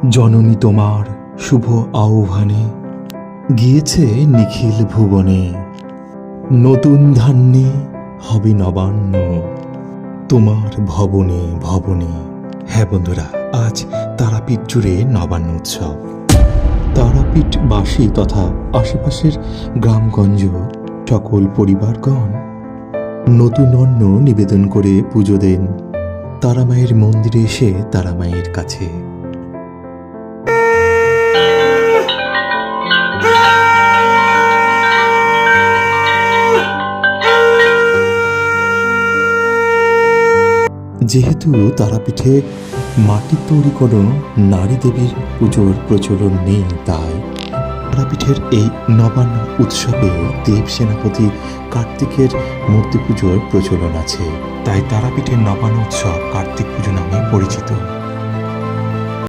জননী তোমার শুভ আহ্বানে গিয়েছে নিখিল ভুবনে। নতুন ধান্যে হবে নবান্ন তোমার ভবনে ভবনে। হ্যাঁ বন্ধুরা, আজ তারাপীঠ জুড়ে নবান্ন উৎসব। তারাপীঠবাসী তথা আশেপাশের গ্রামগঞ্জ সকল পরিবারগণ নতুন অন্ন নিবেদন করে পুজো দেন তারামায়ের মন্দিরে এসে তারামায়ের কাছে। যেহেতু তারাপীঠে মাটির তৈরি কোনো নারী দেবীর পুজোর প্রচলন নেই, তাই তারাপীঠের এই নবান্ন উৎসবে দেব সেনাপতি কার্তিকের মূর্তি পুজোর প্রচলন আছে। তাই তারাপীঠের নবান্ন উৎসব কার্তিক পুজো নামে পরিচিত।